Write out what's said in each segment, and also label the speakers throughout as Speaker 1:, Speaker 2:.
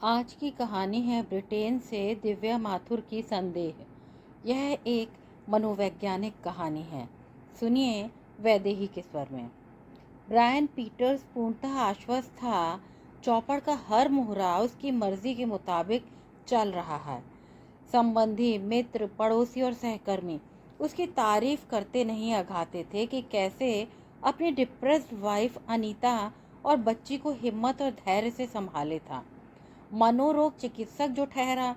Speaker 1: आज की कहानी है ब्रिटेन से दिव्या माथुर की संदेह। यह एक मनोवैज्ञानिक कहानी है। सुनिए वैदेही के स्वर में। ब्रायन पीटर्स पूर्णतः आश्वस्त था। चौपड़ का हर मुहरा उसकी मर्जी के मुताबिक चल रहा है। संबंधी, मित्र, पड़ोसी और सहकर्मी उसकी तारीफ करते नहीं अघाते थे कि कैसे अपनी डिप्रेस्ड वाइफ अनीता और बच्ची को हिम्मत और धैर्य से संभाले था। मनोरोग चिकित्सक जो ठहरा,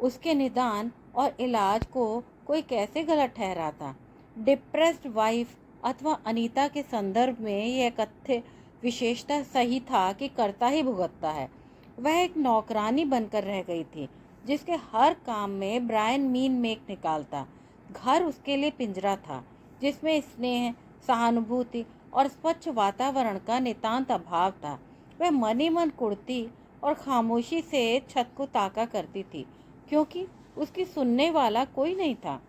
Speaker 1: उसके निदान और इलाज को कोई कैसे गलत ठहराता। डिप्रेस्ड वाइफ अथवा अनीता के संदर्भ में यह कथ्य विशेषतः सही था कि कर्ता ही भुगतता है। वह एक नौकरानी बनकर रह गई थी जिसके हर काम में ब्रायन मीन मेक निकालता। घर उसके लिए पिंजरा था जिसमें स्नेह, सहानुभूति और स्वच्छ वातावरण का नितांत अभाव था। वह मन ही मन कुढ़ती और खामोशी से छत को ताका करती थी क्योंकि उसकी सुनने वाला कोई नहीं था।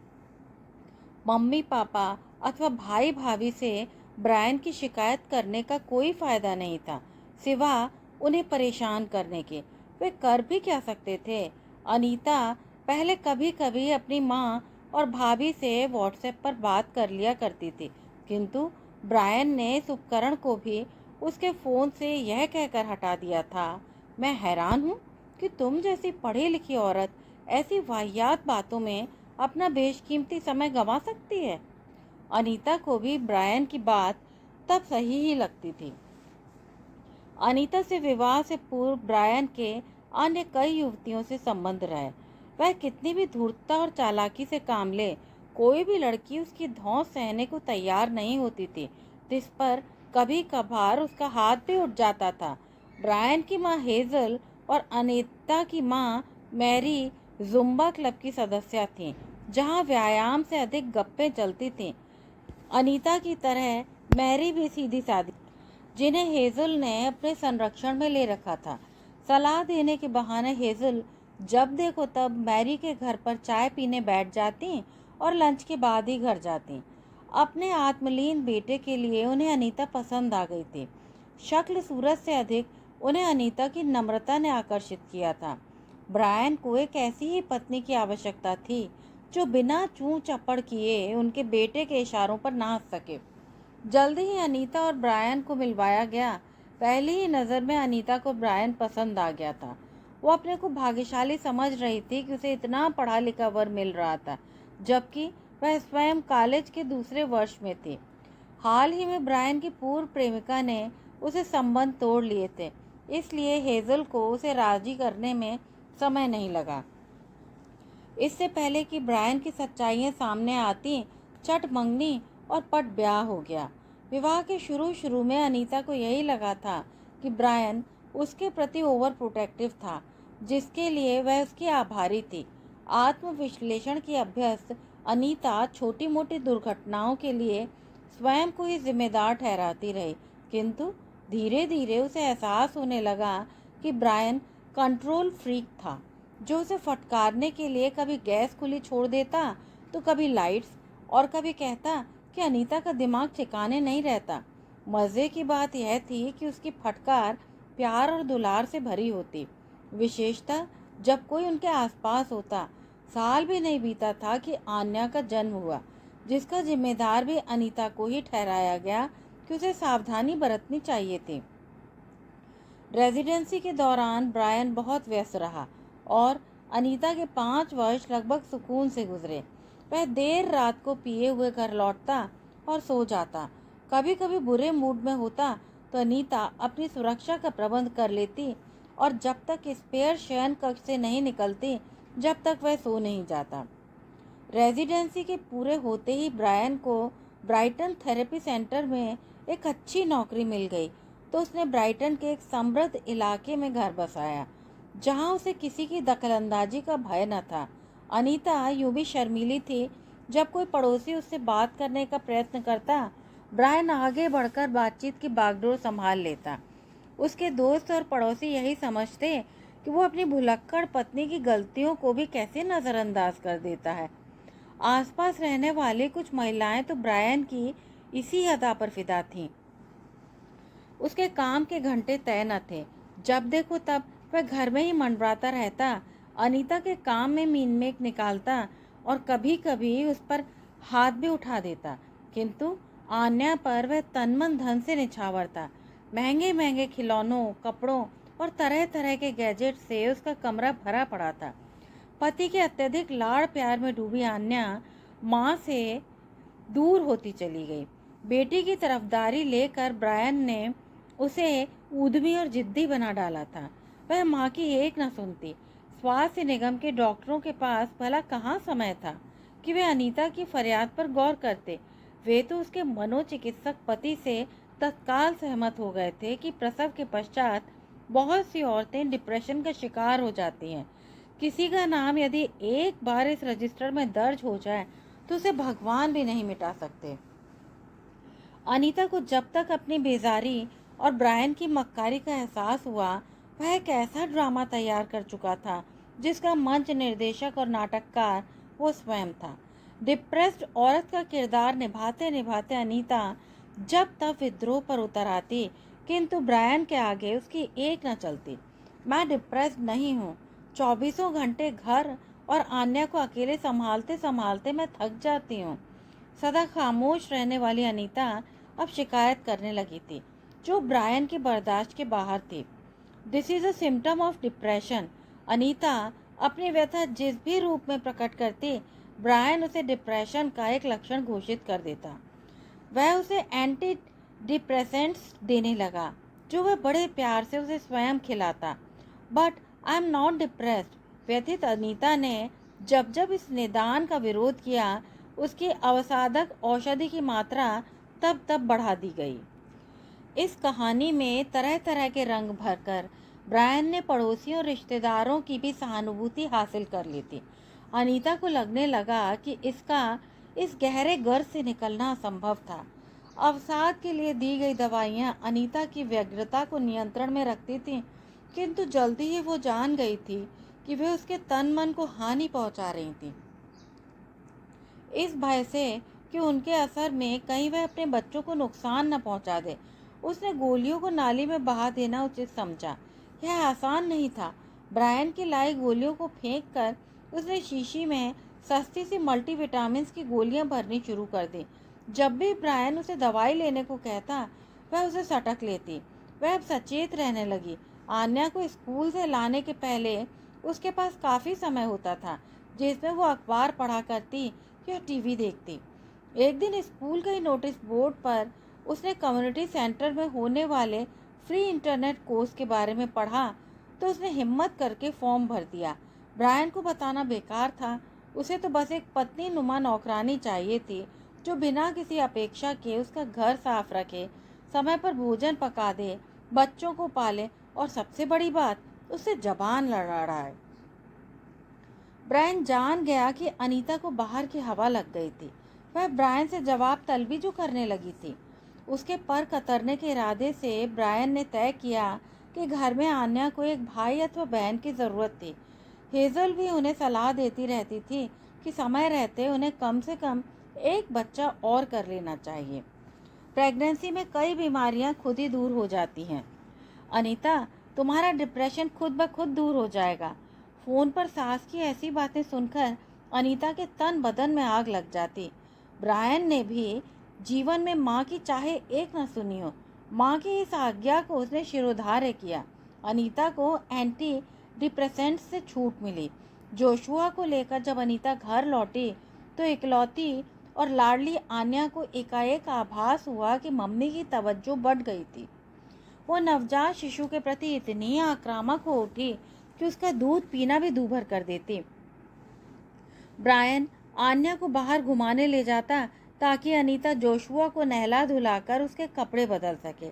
Speaker 1: मम्मी पापा अथवा भाई भाभी से ब्रायन की शिकायत करने का कोई फायदा नहीं था सिवा उन्हें परेशान करने के। वे कर भी क्या सकते थे। अनीता पहले कभी कभी अपनी माँ और भाभी से व्हाट्सएप पर बात कर लिया करती थी, किंतु ब्रायन ने इस उपकरण को भी उसके फ़ोन से यह कहकर हटा दिया था, मैं हैरान हूँ कि तुम जैसी पढ़ी लिखी औरत ऐसी वाहियात बातों में अपना बेशकीमती समय गंवा सकती है। अनीता को भी ब्रायन की बात तब सही ही लगती थी। अनीता से विवाह से पूर्व ब्रायन के अन्य कई युवतियों से संबंध रहे। वह कितनी भी धूर्तता और चालाकी से काम ले, कोई भी लड़की उसकी धौंस सहने को तैयार नहीं होती थी, जिस पर कभी कभार उसका हाथ भी उठ जाता था। ब्रायन की माँ हेजल और अनीता की माँ मैरी जुम्बा क्लब की सदस्य थीं, जहाँ व्यायाम से अधिक गप्पें चलती थीं। अनीता की तरह मैरी भी सीधी सादी, जिन्हें हेजल ने अपने संरक्षण में ले रखा था। सलाह देने के बहाने हेजल जब देखो तब मैरी के घर पर चाय पीने बैठ जाती और लंच के बाद ही घर जाती। अपने आत्मलीन बेटे के लिए उन्हें अनीता पसंद आ गई थी। शक्ल सूरत से अधिक उन्हें अनीता की नम्रता ने आकर्षित किया था। ब्रायन को एक ऐसी ही पत्नी की आवश्यकता थी जो बिना चूं चपड़ किए उनके बेटे के इशारों पर नाच सके। जल्दी ही अनीता और ब्रायन को मिलवाया गया। पहली ही नज़र में अनीता को ब्रायन पसंद आ गया था। वो अपने को भाग्यशाली समझ रही थी कि उसे इतना पढ़ा लिखा वर मिल रहा था, जबकि वह स्वयं कॉलेज के दूसरे वर्ष में थी। हाल ही में ब्रायन की पूर्व प्रेमिका ने उसे संबंध तोड़ लिए थे, इसलिए हेजल को उसे राजी करने में समय नहीं लगा। इससे पहले कि ब्रायन की सच्चाइयाँ सामने आती, चट मंगनी और पट ब्याह हो गया। विवाह के शुरू में अनीता को यही लगा था कि ब्रायन उसके प्रति ओवर प्रोटेक्टिव था, जिसके लिए वह उसकी आभारी थी। आत्मविश्लेषण की अभ्यस्त अनीता छोटी मोटी दुर्घटनाओं के लिए स्वयं को ही जिम्मेदार ठहराती रही, किंतु धीरे धीरे उसे एहसास होने लगा कि ब्रायन कंट्रोल फ्रीक था, जो उसे फटकारने के लिए कभी गैस खुली छोड़ देता तो कभी लाइट्स, और कभी कहता कि अनीता का दिमाग ठिकाने नहीं रहता। मज़े की बात यह थी कि उसकी फटकार प्यार और दुलार से भरी होती, विशेषतः जब कोई उनके आसपास होता। साल भी नहीं बीता था कि आन्या का जन्म हुआ, जिसका जिम्मेदार भी अनीता को ही ठहराया गया कि उसे सावधानी बरतनी चाहिए थी। रेजिडेंसी के दौरान ब्रायन बहुत व्यस्त रहा और अनीता के 5 वर्ष लगभग सुकून से गुजरे। वह देर रात को पिए हुए घर लौटता और सो जाता। कभी कभी बुरे मूड में होता तो अनीता अपनी सुरक्षा का प्रबंध कर लेती और जब तक स्पेयर शयन कक्ष से नहीं निकलती, जब तक वह सो नहीं जाता। रेजिडेंसी के पूरे होते ही ब्रायन को ब्राइटन थेरेपी सेंटर में एक अच्छी नौकरी मिल गई, तो उसने ब्राइटन के एक समृद्ध इलाके में घर बसाया, जहां उसे किसी की दखलंदाजी का भय न था। अनीता यूं भी शर्मीली थी। जब कोई पड़ोसी उससे बात करने का प्रयत्न करता, ब्रायन आगे बढ़कर बातचीत की बागडोर संभाल लेता। उसके दोस्त और पड़ोसी यही समझते कि वो अपनी भुलक्कड़ पत्नी की गलतियों को भी कैसे नज़रअंदाज कर देता है। आसपास रहने वाली कुछ महिलाएं तो ब्रायन की इसी अदा पर फिदा थीं। उसके काम के घंटे तय न थे। जब देखो तब वह घर में ही मंडराता रहता, अनीता के काम में मीनमेक निकालता और कभी कभी उस पर हाथ भी उठा देता, किंतु आन्या पर वह तन मन धन से निछावर था। महंगे महंगे खिलौनों, कपड़ों और तरह तरह के गैजेट से उसका कमरा भरा पड़ा था। पति के अत्यधिक लाड़ प्यार में डूबी आन्या माँ से दूर होती चली गई। बेटी की तरफदारी लेकर ब्रायन ने उसे ऊधमी और जिद्दी बना डाला था। वह माँ की एक न सुनती। स्वास्थ्य निगम के डॉक्टरों के पास भला कहाँ समय था कि वे अनीता की फरियाद पर गौर करते। वे तो उसके मनोचिकित्सक पति से तत्काल सहमत हो गए थे कि प्रसव के पश्चात बहुत सी औरतें डिप्रेशन का शिकार हो जाती हैं। किसी का नाम यदि एक बार इस रजिस्टर में दर्ज हो जाए तो उसे भगवान भी नहीं मिटा सकते। अनीता को जब तक अपनी बेजारी और ब्रायन की मक्कारी का एहसास हुआ, वह एक ऐसा ड्रामा तैयार कर चुका था जिसका मंच निर्देशक और नाटककार वो स्वयं था। डिप्रेस्ड औरत का किरदार निभाते निभाते अनीता जब तब विद्रोह पर उतर आती, किंतु ब्रायन के आगे उसकी एक न चलती। मैं डिप्रेस्ड नहीं हूँ, 24 घंटे घर और आन्या को अकेले संभालते संभालते मैं थक जाती हूँ। सदा खामोश रहने वाली अनीता अब शिकायत करने लगी थी, जो ब्रायन की बर्दाश्त के बाहर थी। This is a symptom of depression. Anita अपनी व्यथा जिस भी रूप में प्रकट करती, ब्रायन उसे डिप्रेशन का एक लक्षण घोषित कर देता। वह उसे एंटी डिप्रेसेंट्स देने लगा, जो वह बड़े प्यार से उसे स्वयं खिलाता। But I am not depressed. व्यथित अनीता ने जब जब इस निदान का विरोध किया, उसकी अवसादक औषधि की मात्रा तब तब बढ़ा दी गई। इस कहानी में तरह तरह के रंग भरकर ब्रायन ने पड़ोसियों और रिश्तेदारों की भी सहानुभूति हासिल कर ली थी। अनीता को लगने लगा कि इसका इस गहरे गर्त से निकलना असंभव था। अवसाद के लिए दी गई दवाइयां अनीता की व्यग्रता को नियंत्रण में रखती थीं, किंतु जल्दी ही वो जान गई थी कि वे उसके तन मन को हानि पहुंचा रही थीं। इस भय से कि उनके असर में कहीं वह अपने बच्चों को नुकसान न पहुंचा दे, उसने गोलियों को नाली में बहा देना उचित समझा। यह आसान नहीं था। ब्रायन की लाई गोलियों को फेंककर उसने शीशी में सस्ती सी मल्टीविटामिन्स की गोलियां भरनी शुरू कर दी। जब भी ब्रायन उसे दवाई लेने को कहता, वह उसे सटक लेती। वह अब सचेत रहने लगी। आन्या को स्कूल से लाने के पहले उसके पास काफ़ी समय होता था, जिसमें वो अखबार पढ़ा करती या टीवी देखती। एक दिन स्कूल के नोटिस बोर्ड पर उसने कम्युनिटी सेंटर में होने वाले फ्री इंटरनेट कोर्स के बारे में पढ़ा, तो उसने हिम्मत करके फॉर्म भर दिया। ब्रायन को बताना बेकार था। उसे तो बस एक पत्नी नुमा नौकरानी चाहिए थी, जो बिना किसी अपेक्षा के उसका घर साफ रखे, समय पर भोजन पका दे, बच्चों को पाले और सबसे बड़ी बात, उससे जबान लड़ाए। ब्रायन जान गया कि अनीता को बाहर की हवा लग गई थी। वह ब्रायन से जवाब तलबी जो करने लगी थी। उसके पर कतरने के इरादे से ब्रायन ने तय किया कि घर में आन्या को एक भाई अथवा बहन की ज़रूरत थी। हेज़ल भी उन्हें सलाह देती रहती थी कि समय रहते उन्हें कम से कम एक बच्चा और कर लेना चाहिए। प्रेगनेंसी में कई बीमारियां खुद ही दूर हो जाती हैं। अनीता, तुम्हारा डिप्रेशन खुद ब खुद दूर हो जाएगा। फ़ोन पर सास की ऐसी बातें सुनकर अनीता के तन बदन में आग लग जाती। ब्रायन ने भी जीवन में माँ की चाहे एक न सुनी हो। माँ की इस आज्ञा को उसने शिरोधार्य किया। अनीता को एंटी डिप्रेसेंट्स से छूट मिली। जोशुआ को लेकर जब अनीता घर लौटी, तो इकलौती और लाडली आन्या को एकाएक आभास हुआ कि मम्मी की तवज्जो बढ़ गई थी। वो नवजात शिशु के प्रति इतनी आक्रामक हो उठी कि उसका दूध पीना भी दूभर कर देती। ब्रायन आन्या को बाहर घुमाने ले जाता ताकि अनीता जोशुआ को नहला धुलाकर उसके कपड़े बदल सके।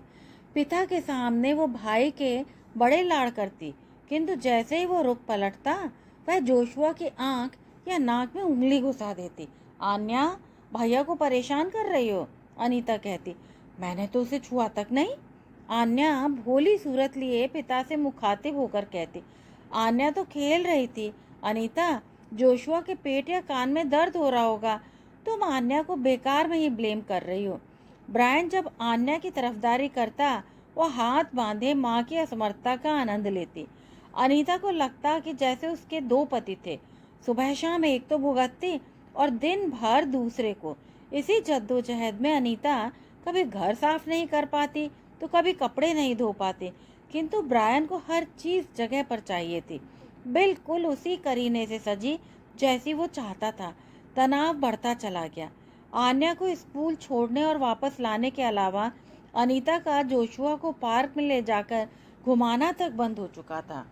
Speaker 1: पिता के सामने वो भाई के बड़े लाड़ करती, किंतु जैसे ही वो रुख पलटता, वह जोशुआ की आंख या नाक में उंगली घुसा देती। आन्या, भैया को परेशान कर रही हो, अनीता कहती। मैंने तो उसे छुआ तक नहीं। आन्या भोली सूरत लिए पिता से मुखातिब होकर कहती। आन्या तो खेल रही थी। अनीता, जोशुआ के पेट या कान में दर्द हो रहा होगा, तुम आन्या को बेकार में ही ब्लेम कर रही हो। ब्रायन जब आन्या की तरफदारी करता, वह हाथ बांधे माँ की असमर्थता का आनंद लेती। अनीता को लगता कि जैसे उसके दो पति थे, सुबह शाम एक तो भुगतती और दिन भर दूसरे को। इसी जद्दोजहद में अनीता कभी घर साफ नहीं कर पाती तो कभी कपड़े नहीं धो पाती, किंतु ब्रायन को हर चीज़ जगह पर चाहिए थी, बिल्कुल उसी करीने से सजी जैसी वो चाहता था। तनाव बढ़ता चला गया। आन्या को स्कूल छोड़ने और वापस लाने के अलावा अनीता का जोशुआ को पार्क में ले जाकर घुमाना तक बंद हो चुका था।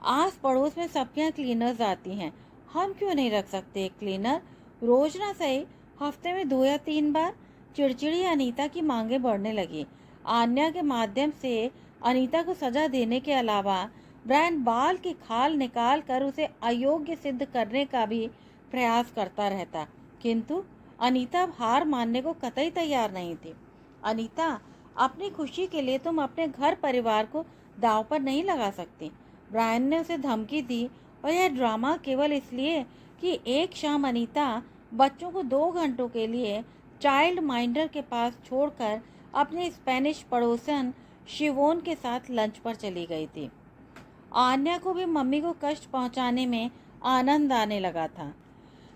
Speaker 1: आस पड़ोस में सबके यहाँ क्लीनर्स आती हैं, हम क्यों नहीं रख सकते एक क्लीनर? रोज ना सही, हफ्ते में 2 या 3 बार। चिड़चिड़ी अनीता की मांगे बढ़ने लगी। आन्या के माध्यम से अनीता को सजा देने के अलावा ब्रायन बाल की खाल निकाल कर उसे अयोग्य सिद्ध करने का भी प्रयास करता रहता, किंतु अनीता हार मानने को कतई तैयार नहीं थी। अनीता, अपनी खुशी के लिए तुम अपने घर परिवार को दांव पर नहीं लगा सकती। ब्रायन ने उसे धमकी दी, और यह ड्रामा केवल इसलिए कि एक शाम अनीता बच्चों को 2 घंटों के लिए चाइल्ड माइंडर के पास छोड़कर अपने स्पेनिश पड़ोसन शिवोन के साथ लंच पर चली गई थी। आन्या को भी मम्मी को कष्ट पहुंचाने में आनंद आने लगा था,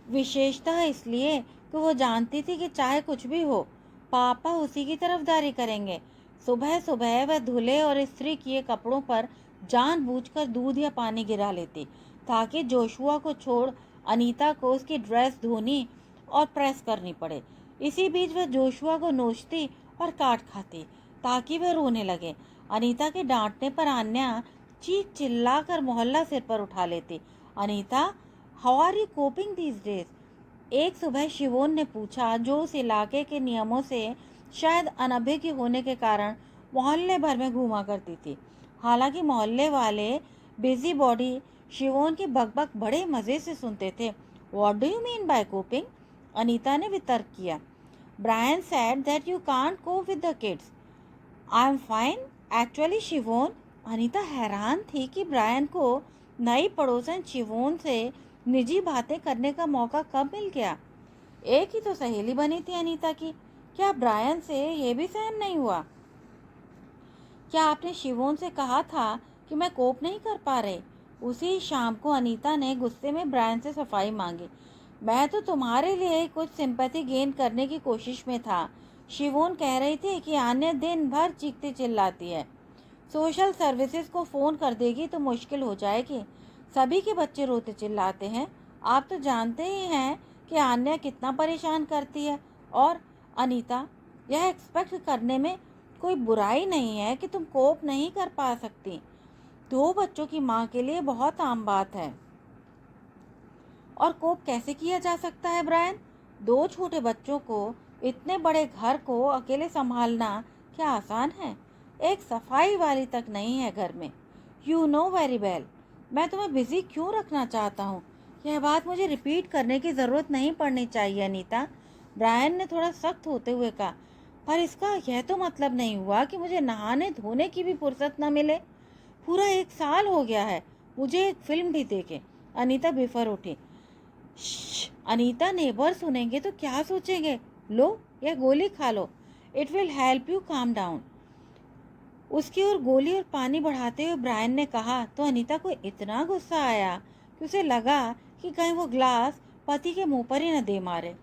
Speaker 1: विशेषतः इसलिए कि वो जानती थी कि चाहे कुछ भी हो, पापा उसी की तरफदारी करेंगे। सुबह सुबह वह धुले और इस्त्री किए कपड़ों पर जानबूझकर दूध या पानी गिरा लेती, ताकि जोशुआ को छोड़ अनीता को उसकी ड्रेस धोनी और प्रेस करनी पड़े। इसी बीच वह जोशुआ को नोचती और काट खाती, ताकि वह रोने लगे। अनीता के डांटने पर आन्या चीख चिल्लाकर मोहल्ला सिर पर उठा लेती। Anita, how are you coping these days? एक सुबह शिवोन ने पूछा, जो उस इलाके के नियमों से शायद अनभिज्ञ होने के कारण मोहल्ले भर में घूमा करती थी। हालांकि मोहल्ले वाले बिजी बॉडी शिवोन की बकबक बड़े मज़े से सुनते थे। What do you mean by coping? Anita ने वितर्क किया। Brian said that you can't cope with the kids. I am fine actually Siobhan. Anita हैरान थी कि ब्रायन को नई पड़ोसन शिवोन से निजी बातें करने का मौका कब मिल गया। एक ही तो सहेली बनी थी अनीता की, क्या ब्रायन से यह भी सहन नहीं हुआ? क्या आपने शिवोन से कहा था कि मैं कोप नहीं कर पा रही? उसी शाम को अनीता ने गुस्से में ब्रायन से सफाई मांगी। मैं तो तुम्हारे लिए कुछ सिंपैथी गेन करने की कोशिश में था। शिवोन कह रही थी कि आन्या दिन भर चीखती चिल्लाती है, सोशल सर्विसेज को फ़ोन कर देगी तो मुश्किल हो जाएगी। सभी के बच्चे रोते चिल्लाते हैं। आप तो जानते ही हैं कि आन्या कितना परेशान करती है। और अनीता, यह एक्सपेक्ट करने में कोई बुराई नहीं है कि तुम कोप नहीं कर पा सकती। 2 बच्चों की माँ के लिए बहुत आम बात है। और कोप कैसे किया जा सकता है ब्रायन? 2 छोटे बच्चों को इतने बड़े घर को अकेले संभालना क्या आसान है? एक सफाई वाली तक नहीं है घर में। यू नो वेरी वेल मैं तुम्हें बिजी क्यों रखना चाहता हूँ। यह बात मुझे रिपीट करने की ज़रूरत नहीं पड़नी चाहिए अनीता, ब्रायन ने थोड़ा सख्त होते हुए कहा। पर इसका यह तो मतलब नहीं हुआ कि मुझे नहाने धोने की भी फुर्सत न मिले। पूरा 1 साल हो गया है मुझे एक फिल्म भी देखे। अनीता बिफर उठी। अनीता, नेबर सुनेंगे तो क्या सोचेंगे? लो, यह गोली खा लो, it will help you calm down. उसकी ओर गोली और पानी बढ़ाते हुए ब्रायन ने कहा तो अनीता को इतना गुस्सा आया कि उसे लगा कि कहीं वो ग्लास पति के मुंह पर ही न दे मारे।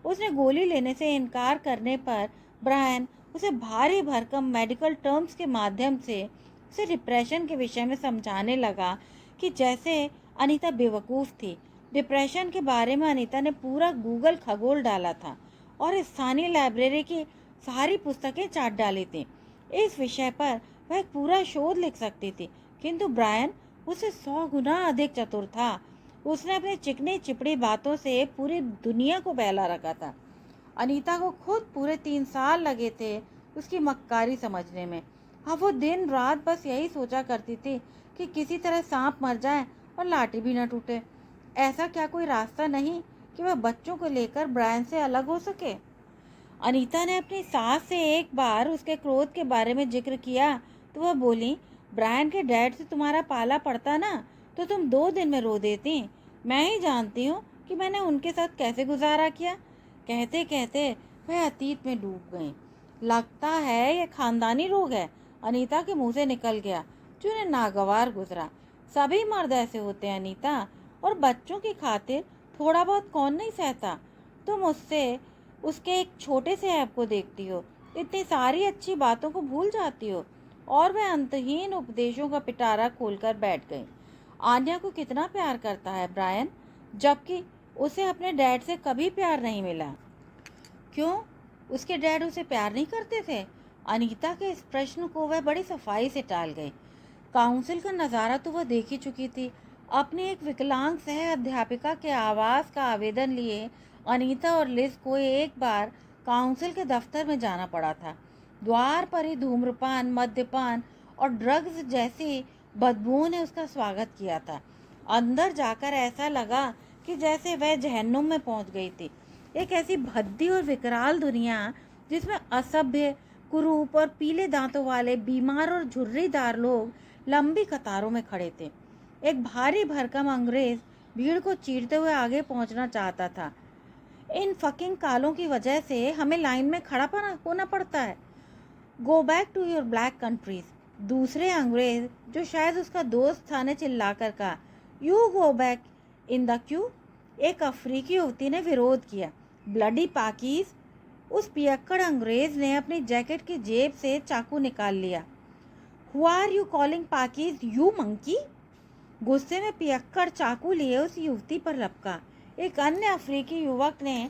Speaker 1: उसने गोली लेने से इनकार करने पर ब्रायन उसे भारी भरकम मेडिकल टर्म्स के माध्यम से उसे डिप्रेशन के विषय में समझाने लगा कि जैसे अनीता बेवकूफ़ थी। डिप्रेशन के बारे में अनीता ने पूरा गूगल खगोल डाला था और स्थानीय लाइब्रेरी की सारी पुस्तकें चाट डाली थी। इस विषय पर वह एक पूरा शोध लिख सकती थी, किंतु ब्रायन उससे 100 गुना अधिक चतुर था। उसने अपनी चिकनी चिपड़ी बातों से पूरी दुनिया को बहला रखा था। अनीता को खुद पूरे 3 साल लगे थे उसकी मक्कारी समझने में। अब वो दिन रात बस यही सोचा करती थी कि किसी तरह सांप मर जाए और लाठी भी न टूटे। ऐसा क्या कोई रास्ता नहीं कि वह बच्चों को लेकर ब्रायन से अलग हो सके? अनीता ने अपनी सास से एक बार उसके क्रोध के बारे में जिक्र किया तो वह बोली, ब्रायन के डैड से तुम्हारा पाला पड़ता ना तो तुम 2 दिन में रो देती। मैं ही जानती हूँ कि मैंने उनके साथ कैसे गुजारा किया। कहते कहते वह अतीत में डूब गई। लगता है यह खानदानी रोग है, अनीता के मुंह से निकल गया। जिन्हें नागवार गुजरा। सभी मर्द ऐसे होते हैं अनीता, और बच्चों की खातिर थोड़ा बहुत कौन नहीं सहता। तुम उससे उसके एक छोटे से ऐप को देखती हो, इतनी सारी अच्छी बातों को भूल जाती हो। और वह अंतहीन उपदेशों का पिटारा खोलकर बैठ गई। आन्या को कितना प्यार करता है ब्रायन, जबकि उसे अपने डैड से कभी प्यार नहीं मिला। क्यों उसके डैड उसे प्यार नहीं करते थे? अनीता के इस प्रश्न को वह बड़ी सफाई से टाल गई। काउंसिल का नज़ारा तो वह देख ही चुकी थी। अपनी एक विकलांग सह अध्यापिका के आवास का आवेदन लिए अनीता और लिज को एक बार काउंसिल के दफ्तर में जाना पड़ा था। द्वार पर ही धूम्रपान, मद्यपान और ड्रग्स जैसी बदबू ने उसका स्वागत किया था। अंदर जाकर ऐसा लगा कि जैसे वह जहन्नुम में पहुंच गई थी। एक ऐसी भद्दी और विकराल दुनिया जिसमें असभ्य, कुरूप और पीले दांतों वाले बीमार और झुर्रीदार लोग लंबी कतारों में खड़े थे। एक भारी भरकम अंग्रेज भीड़ को चीरते हुए आगे पहुंचना चाहता था। इन फकिंग कालों की वजह से हमें लाइन में खड़ा होना पड़ता है। Go back to your black countries. दूसरे अंग्रेज, जो शायद उसका दोस्त था, ने चिल्लाकर कहा, you go back in the Q. एक अफ्रीकी युवती ने विरोध किया, ब्लडी पाकीज। उस पियक्कड़ अंग्रेज ने अपनी जैकेट की जेब से चाकू निकाल लिया। Who are you calling pakis, you monkey? गुस्से में पियक्कड़ चाकू लिए उस युवती पर लपका। एक अन्य अफ्रीकी युवक ने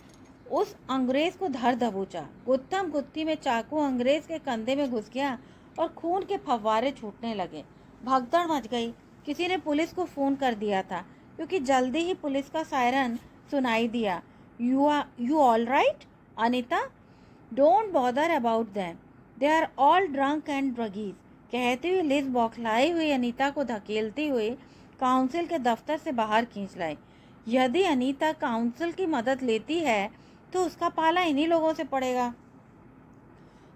Speaker 1: उस अंग्रेज को धर दबोचा। गुत्थम गुत्थी में चाकू अंग्रेज के कंधे में घुस गया और खून के फव्वारे छूटने लगे। भगदड़ मच गई। किसी ने पुलिस को फ़ोन कर दिया था, क्योंकि जल्दी ही पुलिस का सायरन सुनाई दिया। You all right Anita? Don't bother about them, they are all drunk and druggies. कहते हुए लिज बौखलाई हुई अनीता को धकेलती हुई काउंसिल के दफ्तर से बाहर खींच लाई। यदि अनीता काउंसिल की मदद लेती है तो उसका पाला इन्हीं लोगों से पड़ेगा।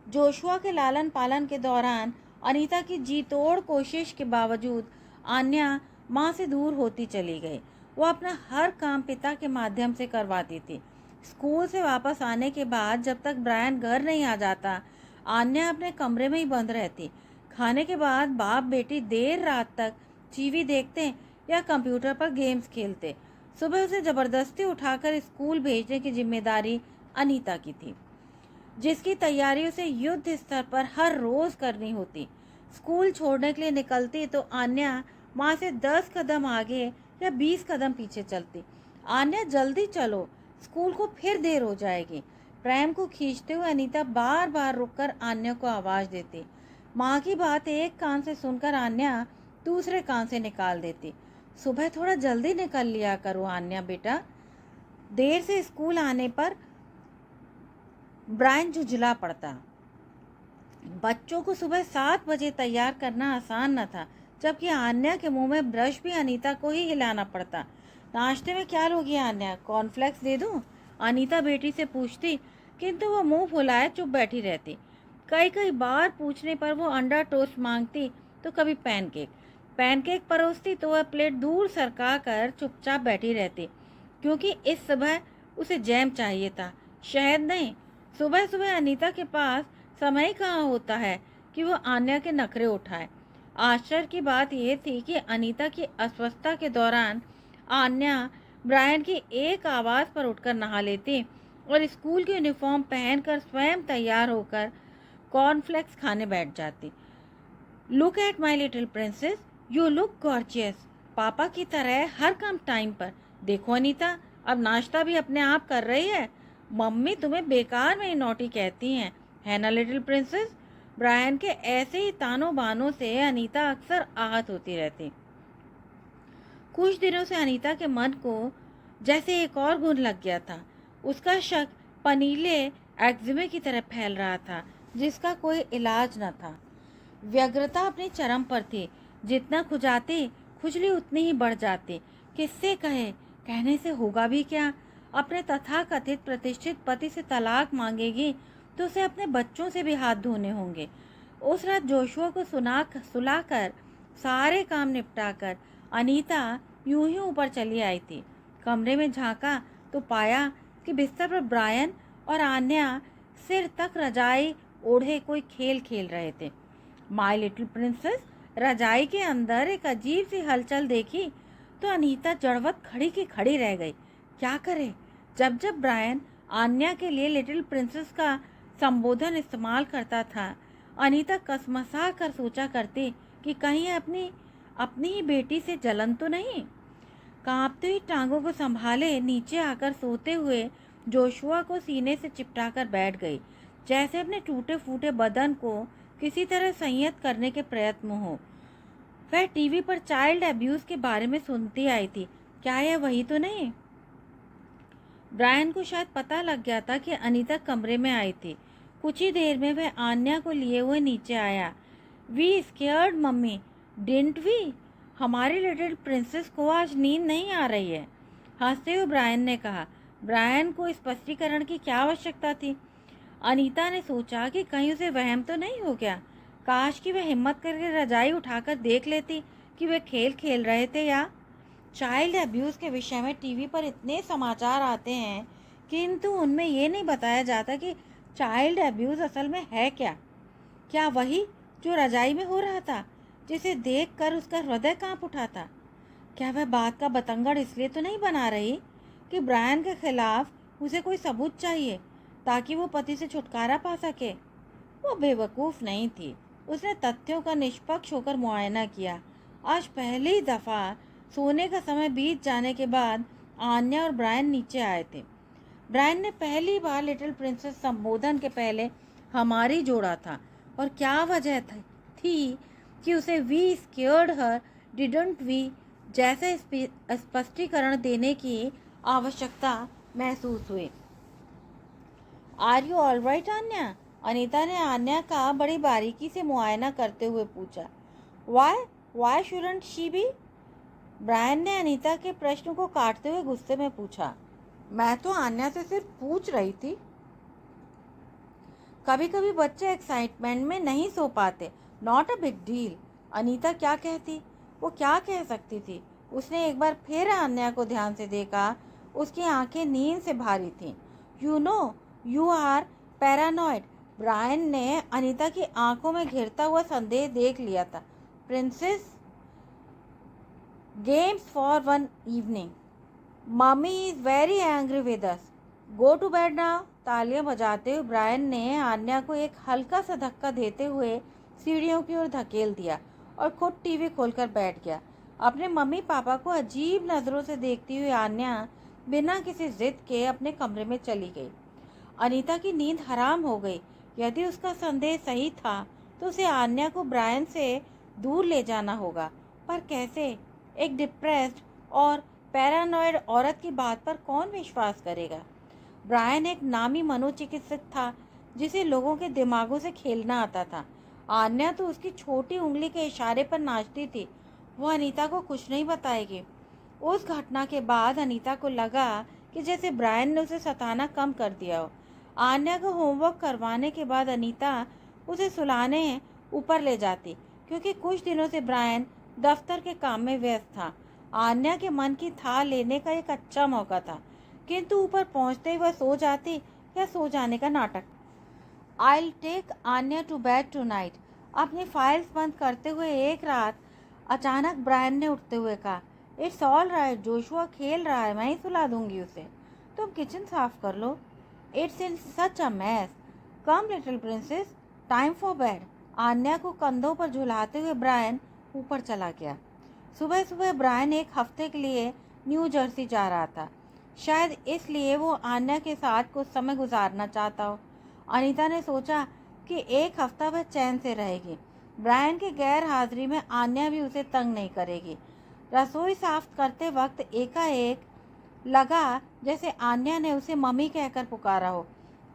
Speaker 1: जोशुआ के लालन पालन के दौरान अनीता की जी तोड़ कोशिश के बावजूद आन्या माँ से दूर होती चली गई। वो अपना हर काम पिता के माध्यम से करवाती थी। स्कूल से वापस आने के बाद जब तक ब्रायन घर नहीं आ जाता, आन्या अपने कमरे में ही बंद रहती। खाने के बाद बाप बेटी देर रात तक टीवी देखते या कंप्यूटर पर गेम्स खेलते। सुबह उसे ज़बरदस्ती उठाकर स्कूल भेजने की जिम्मेदारी अनीता की थी, जिसकी तैयारी उसे युद्ध स्तर पर हर रोज़ करनी होती। स्कूल छोड़ने के लिए निकलती तो आन्या माँ से 10 कदम आगे या 20 कदम पीछे चलती। आन्या जल्दी चलो, स्कूल को फिर देर हो जाएगी। प्रेम को खींचते हुए अनीता बार बार रुककर आन्या को आवाज़ देती। माँ की बात एक कान से सुनकर आन्या दूसरे कान से निकाल देती। सुबह थोड़ा जल्दी निकल लिया करो आन्या बेटा। देर से स्कूल आने पर ब्रायन झुंझला पड़ता। बच्चों को सुबह 7 बजे तैयार करना आसान न था, जबकि आन्या के मुंह में ब्रश भी अनीता को ही हिलाना पड़ता। नाश्ते में क्या लोगी आन्या, कॉर्नफ्लेक्स दे दूं? अनीता बेटी से पूछती, किंतु वो मुंह फुलाए चुप बैठी रहती। कई बार पूछने पर वो अंडा टोस्ट मांगती तो कभी पैनकेक परोसती तो वह प्लेट दूर सरका कर चुपचाप बैठी रहती, क्योंकि इस सुबह उसे जैम चाहिए था, शहद नहीं। सुबह सुबह अनीता के पास समय कहाँ होता है कि वो आन्या के नखरे उठाए। आश्चर्य की बात यह थी कि अनीता की अस्वस्थता के दौरान आन्या ब्रायन की एक आवाज़ पर उठकर नहा लेती और स्कूल की यूनिफॉर्म पहनकर स्वयं तैयार होकर कॉर्नफ्लेक्स खाने बैठ जाती। Look at my little princess, you look gorgeous. पापा की तरह हर काम टाइम पर। देखो अनीता, अब नाश्ता भी अपने आप कर रही है। मम्मी तुम्हें बेकार में ही नोटी कहती हैं, है ना लिटिल प्रिंसेस? ब्रायन के ऐसे ही तानों बानों से अनीता अक्सर आहत होती रहती। कुछ दिनों से अनीता के मन को जैसे एक और गुण लग गया था। उसका शक पनीले एक्जिमे की तरह फैल रहा था, जिसका कोई इलाज न था। व्यग्रता अपनी चरम पर थी। जितना खुजाती खुजली उतनी ही बढ़ जाती। किससे कहे, कहने से होगा भी क्या? अपने तथाकथित प्रतिष्ठित पति से तलाक मांगेगी तो उसे अपने बच्चों से भी हाथ धोने होंगे। उस रात जोशुआ को सुलाकर सारे काम निपटाकर अनीता यूं ही ऊपर चली आई थी। कमरे में झांका तो पाया कि बिस्तर पर ब्रायन और आन्या सिर तक रजाई ओढ़े कोई खेल खेल रहे थे। माई लिटिल प्रिंसेस, रजाई के अंदर एक अजीब सी हलचल देखी तो अनीता जड़वत खड़ी की खड़ी रह गई। क्या करे? जब जब ब्रायन आन्या के लिए लिटिल प्रिंसेस का संबोधन इस्तेमाल करता था, अनीता कसमसा कर सोचा करती कि कहीं अपनी अपनी ही बेटी से जलन तो नहीं। कांपती हुई टांगों को संभाले नीचे आकर सोते हुए जोशुआ को सीने से चिपटाकर बैठ गई, जैसे अपने टूटे फूटे बदन को किसी तरह संयत करने के प्रयत्न हो। वह टीवी पर चाइल्ड अब्यूज के बारे में सुनती आई थी। क्या यह वही तो नहीं? ब्रायन को शायद पता लग गया था कि अनीता कमरे में आई थी। कुछ ही देर में वह आन्या को लिए हुए नीचे आया। We scared mummy, didn't we? हमारी लिटिल प्रिंसेस को आज नींद नहीं आ रही है, हंसते हुए ब्रायन ने कहा। ब्रायन को स्पष्टीकरण की क्या आवश्यकता थी? अनीता ने सोचा कि कहीं उसे वहम तो नहीं हो गया। काश कि वह हिम्मत करके रजाई उठाकर देख लेती कि वे खेल खेल रहे थे या। चाइल्ड अब्यूज़ के विषय में टीवी पर इतने समाचार आते हैं, किंतु उनमें ये नहीं बताया जाता कि चाइल्ड अब्यूज़ असल में है क्या। क्या वही जो रजाई में हो रहा था, जिसे देखकर उसका हृदय कांप उठा था? क्या वह बात का बतंगड़ इसलिए तो नहीं बना रही कि ब्रायन के खिलाफ उसे कोई सबूत चाहिए ताकि वो पति से छुटकारा पा सके? वो बेवकूफ़ नहीं थी। उसने तथ्यों का निष्पक्ष होकर मुआयना किया। आज पहली दफ़ा सोने का समय बीत जाने के बाद आन्या और ब्रायन नीचे आए थे। ब्रायन ने पहली बार लिटिल प्रिंसेस संबोधन के पहले हमारी जोड़ा था, और क्या वजह थी कि उसे we scared her, didn't we जैसे स्पष्टीकरण देने की आवश्यकता महसूस हुई। Are you all right Anya? Anita ने आन्या का बड़ी बारीकी से मुआयना करते हुए पूछा। Why shouldn't she be? Brian ने अनीता के प्रश्न को काटते हुए गुस्से में पूछा। मैं तो आन्या से सिर्फ पूछ रही थी। कभी कभी बच्चे एक्साइटमेंट में नहीं सो पाते, not a big deal. Anita क्या कहती? वो क्या कह सकती थी? उसने एक बार फिर आन्या को ध्यान से देखा। उसकी आंखें नींद से भारी थीं। You know you are paranoid. Brian ने अनीता की आंखों में घिरता हुआ संदेह देख लिया था। Princess, games for one evening. Mummy is very angry with us. Go to bed now. तालियां बजाते हुए ब्रायन ने आन्या को एक हल्का सा धक्का देते हुए सीढ़ियों की ओर धकेल दिया और खुद टीवी खोलकर बैठ गया। अपने मम्मी पापा को अजीब नज़रों से देखती हुई आन्या बिना किसी जिद के अपने कमरे में चली गई। अनीता की नींद हराम हो गई। यदि उसका संदेह सही था तो उसे आन्या को ब्रायन से दूर ले जाना होगा, पर कैसे? एक डिप्रेस्ड और पैरानॉइड औरत की बात पर कौन विश्वास करेगा? ब्रायन एक नामी मनोचिकित्सक था जिसे लोगों के दिमागों से खेलना आता था। आन्या तो उसकी छोटी उंगली के इशारे पर नाचती थी। वो अनीता को कुछ नहीं बताएगी। उस घटना के बाद अनीता को लगा कि जैसे ब्रायन ने उसे सताना कम कर दिया हो। आन्या को होमवर्क करवाने के बाद अनीता उसे सुलाने ऊपर ले जाती, क्योंकि कुछ दिनों से ब्रायन दफ्तर के काम में व्यस्त था। आन्या के मन की था लेने का एक अच्छा मौका था, किंतु ऊपर पहुंचते ही वह सो जाती या सो जाने का नाटक। I'll take Anya to bed tonight. अपनी फाइल्स बंद करते हुए एक रात अचानक ब्रायन ने उठते हुए कहा, इट्स ऑल राइट, जोशुआ खेल रहा है, मैं ही सुला दूंगी उसे। तुम किचन साफ कर लो। It's in such a mess. Come little princess, time for bed. Aanya को कंधों पर झुलाते हुए ब्रायन ऊपर चला गया। सुबह सुबह ब्रायन एक हफ्ते के लिए न्यू जर्सी जा रहा था। शायद इसलिए वो आन्या के साथ कुछ समय गुजारना चाहता हो। अनीता ने सोचा कि एक हफ्ता वह चैन से रहेगी। ब्रायन की गैर हाजिरी में आन्या भी उसे तंग नहीं करेगी। रसोई साफ करते वक्त एकाएक लगा जैसे आन्या ने उसे मम्मी कहकर पुकारा हो।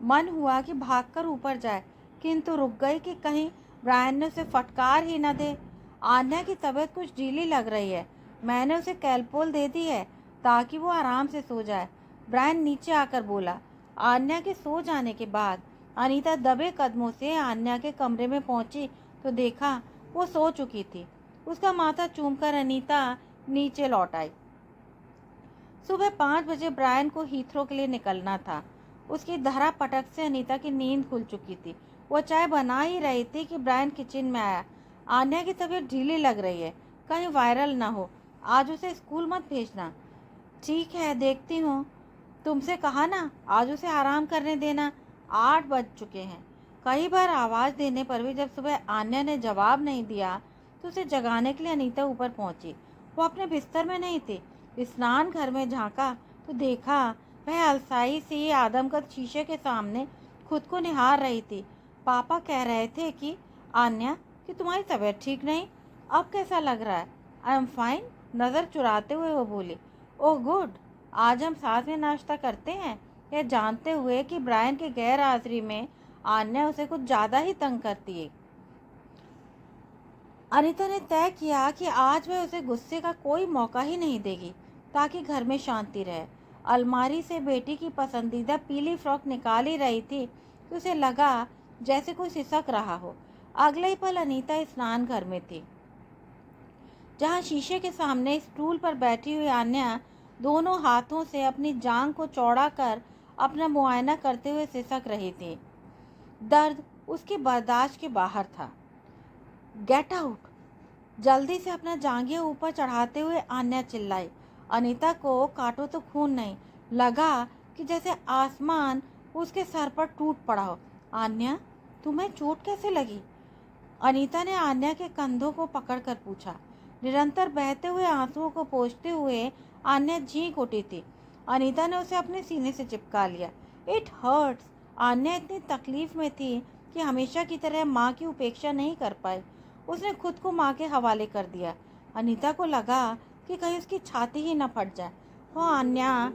Speaker 1: मन हुआ कि भागकर ऊपर जाए, किंतु रुक गई कि कहीं ब्रायन ने उसे फटकार ही न दे। आन्या की तबीयत कुछ ढीली लग रही है। मैंने उसे कैलपोल दे दी है ताकि वो आराम से सो जाए। ब्रायन नीचे आकर बोला। आन्या के सो जाने के बाद अनीता दबे कदमों से आन्या के कमरे में पहुंची तो देखा वो सो चुकी थी। उसका माथा चूमकर अनीता नीचे लौट आई। सुबह 5 बजे ब्रायन को हीथ्रो के लिए निकलना था। उसकी धरा पटक से अनीता की नींद खुल चुकी थी। वो चाय बना ही रही थी कि ब्रायन किचन में आया। आन्या की तबीयत ढीली लग रही है, कहीं वायरल ना हो। आज उसे स्कूल मत भेजना। ठीक है, देखती हूँ। तुमसे कहा ना, आज उसे आराम करने देना। 8 बज चुके हैं। कई बार आवाज़ देने पर भी जब सुबह आन्या ने जवाब नहीं दिया तो उसे जगाने के लिए अनीता ऊपर पहुंची। वो अपने बिस्तर में नहीं थी। स्नान घर में झांका तो देखा वह अलसाई सी आदमकद शीशे के सामने खुद को निहार रही थी। पापा कह रहे थे कि आन्या, कि तुम्हारी तबीयत ठीक नहीं, अब कैसा लग रहा है? आई एम फाइन। नज़र चुराते हुए वो बोली। Oh good. आज हम साथ में नाश्ता करते हैं, यह जानते हुए कि ब्रायन की गैर हाजिरी में आन्या उसे कुछ ज़्यादा ही तंग करती है। अनीता ने तय किया कि आज वह उसे गुस्से का कोई मौका ही नहीं देगी ताकि घर में शांति रहे। अलमारी से बेटी की पसंदीदा पीली फ्रॉक निकाल ही रही थी तो उसे लगा जैसे कोई सिसक रहा हो। अगले ही पल अनीता स्नान घर में थी, जहां शीशे के सामने स्टूल पर बैठी हुई आन्या दोनों हाथों से अपनी जांघ को चौड़ा कर अपना मुआयना करते हुए सिसक रही थी। दर्द उसकी बर्दाश्त के बाहर था। Get out. जल्दी से अपना जांघिया ऊपर चढ़ाते हुए आन्या चिल्लाई। अनीता को काटो तो खून नहीं, लगा कि जैसे आसमान उसके सर पर टूट पड़ा हो। आन्या, तुम्हें चोट कैसे लगी? अनीता ने आन्या के कंधों को पकड़कर पूछा। निरंतर बहते हुए आंसुओं को पोंछते हुए आन्या चीख उठी थी। अनीता ने उसे अपने सीने से चिपका लिया। It hurts. आन्या इतनी तकलीफ में थी कि हमेशा की तरह माँ की उपेक्षा नहीं कर पाई। उसने खुद को माँ के हवाले कर दिया। अनीता को लगा कि कहीं उसकी छाती ही न फट जाए। वो आन्या,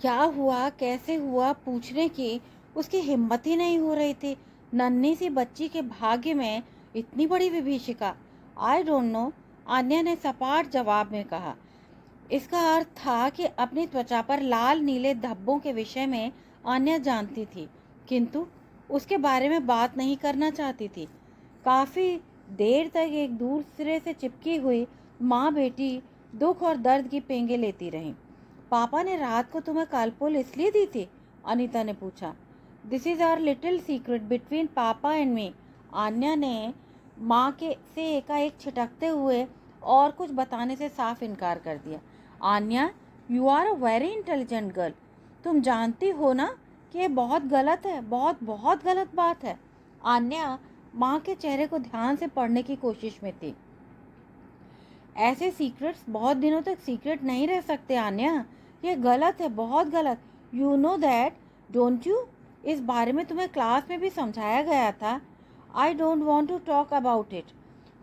Speaker 1: क्या हुआ, कैसे हुआ, पूछने की उसकी हिम्मत ही नहीं हो रही थी। नन्ही सी बच्ची के भाग्य में इतनी बड़ी विभीषिका। आई डोंट नो, आन्या ने सपाट जवाब में कहा। इसका अर्थ था कि अपनी त्वचा पर लाल नीले धब्बों के विषय में आन्या जानती थी, किंतु उसके बारे में बात नहीं करना चाहती थी। काफ़ी देर तक एक दूसरे से चिपकी हुई माँ बेटी दुख और दर्द की पेंगे लेती रहीं। पापा ने रात को तुम्हें कालपोल इसलिए दी थी? अनीता ने पूछा। This is our little secret between papa and me. Anya ने माँ के से एकाएक छिटकते हुए और कुछ बताने से साफ इनकार कर दिया। Anya, you are a very intelligent girl. तुम जानती हो ना कि ये बहुत गलत है, बहुत बहुत गलत बात है। आन्या माँ के चेहरे को ध्यान से पढ़ने की कोशिश में थी। ऐसे सीक्रेट्स बहुत दिनों तक सीक्रेट नहीं रह सकते आन्या। ये गलत है, बहुत गलत। You know that, don't you? इस बारे में तुम्हें क्लास में भी समझाया गया था। I don't want to talk about it.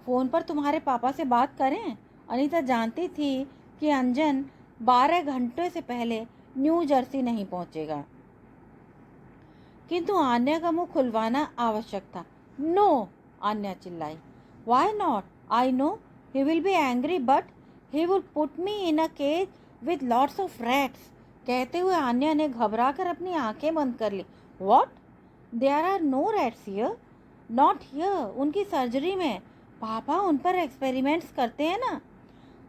Speaker 1: Phone पर तुम्हारे पापा से बात करें? अनीता जानती थी कि अंजन 12 घंटे से पहले न्यू जर्सी नहीं पहुंचेगा, किंतु आन्या का मुंह खुलवाना आवश्यक था। नो, आन्या चिल्लाई। Why not? I know he will be angry but he will put me in a cage with lots of rats। कहते हुए आन्या ने घबरा कर अपनी आंखें बंद कर ली। What? There are no rats here? Not here। उनकी सर्जरी में पापा उन पर एक्सपेरिमेंट्स करते हैं ना।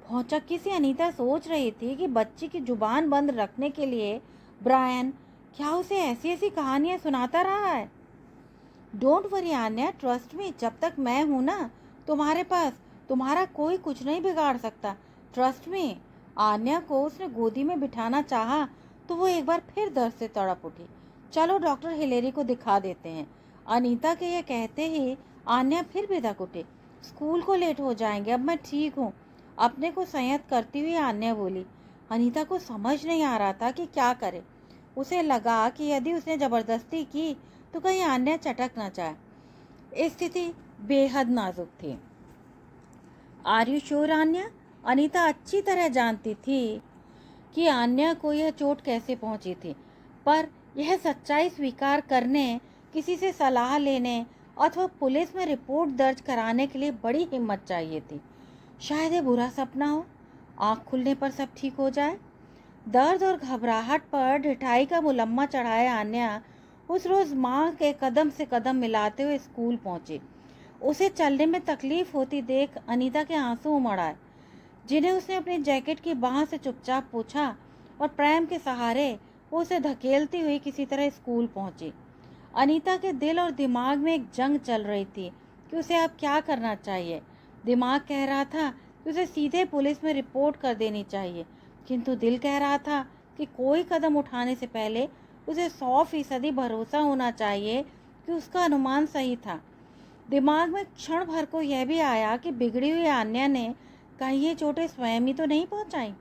Speaker 1: भौचक्की से अनीता सोच रही थी कि बच्ची की जुबान बंद रखने के लिए ब्रायन क्या उसे ऐसी ऐसी कहानियां सुनाता रहा है। Don't worry Anya, trust me, जब तक मैं हूं ना तुम्हारे पास, तुम्हारा कोई कुछ नहीं बिगाड़ सकता। Trust me. आन्या को उसने गोदी में बिठाना चाहा तो वो एक बार फिर दर्द से तड़प उठी। चलो डॉक्टर हिलेरी को दिखा देते हैं। अनीता के ये कहते ही आन्या फिर बेधक उठी। स्कूल को लेट हो जाएंगे, अब मैं ठीक हूँ। अपने को संयत करती हुई आन्या बोली। अनीता को समझ नहीं आ रहा था कि क्या करे। उसे लगा कि यदि उसने ज़बरदस्ती की तो कहीं आन्या चटक ना जाए। स्थिति बेहद नाजुक थी। Are you sure Anya? Anita अच्छी तरह जानती थी कि आन्या को यह चोट कैसे पहुंची थी, पर यह सच्चाई स्वीकार करने, किसी से सलाह लेने अथवा पुलिस में रिपोर्ट दर्ज कराने के लिए बड़ी हिम्मत चाहिए थी। शायद ये बुरा सपना हो, आँख खुलने पर सब ठीक हो जाए। दर्द और घबराहट पर ढिठाई का मुलम्मा चढ़ाए आन्या उस रोज़ माँ के कदम से कदम मिलाते हुए स्कूल पहुँची। उसे चलने में तकलीफ होती देख अनीता के आंसू उमड़ आए, जिन्हें उसने अपनी जैकेट की बाह से चुपचाप पूछा और प्रेम के सहारे वो उसे धकेलती हुई किसी तरह स्कूल पहुंची। अनीता के दिल और दिमाग में एक जंग चल रही थी कि उसे अब क्या करना चाहिए। दिमाग कह रहा था कि उसे सीधे पुलिस में रिपोर्ट कर देनी चाहिए, किंतु दिल कह रहा था कि कोई कदम उठाने से पहले उसे 100% भरोसा होना चाहिए कि उसका अनुमान सही था। दिमाग में क्षण भर को यह भी आया कि बिगड़ी हुई आन्या ने कहीं ये चोटें स्वयं ही तो नहीं पहुंचाई।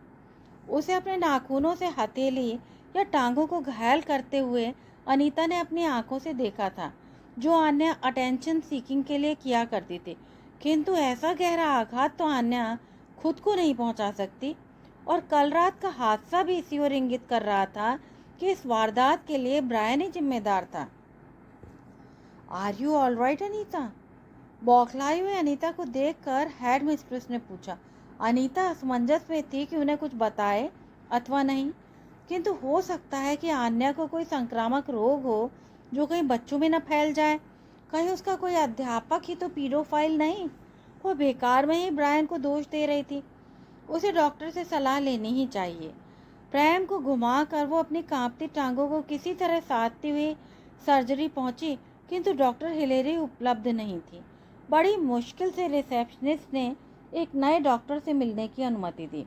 Speaker 1: उसे अपने नाखूनों से हथेली या टांगों को घायल करते हुए अनीता ने अपनी आंखों से देखा था, जो आन्या अटेंशन सीकिंग के लिए किया करती थी। किंतु ऐसा गहरा आघात तो आन्या खुद को नहीं पहुंचा सकती। और कल रात का हादसा भी इसी ओर इंगित कर रहा था कि इस वारदात के लिए ब्रायन ही जिम्मेदार था। Are you all right Anita? बौखलाई हुई अनीता को देखकर हेड मिस्ट्रेस ने पूछा। अनीता असमंजस में थी कि उन्हें कुछ बताए अथवा नहीं, किंतु हो सकता है कि आन्या को कोई संक्रामक रोग हो जो कहीं बच्चों में न फैल जाए। कहीं उसका कोई अध्यापक ही तो पीडोफाइल नहीं। वो बेकार में ही ब्रायन को दोष दे रही थी। उसे डॉक्टर से सलाह लेनी ही चाहिए। प्रेम को घुमाकर वो अपनी कांपती टांगों को किसी तरह साधती हुई सर्जरी पहुंची, किंतु डॉक्टर हिलेरी उपलब्ध नहीं थी। बड़ी मुश्किल से रिसेप्शनिस्ट ने एक नए डॉक्टर से मिलने की अनुमति दी।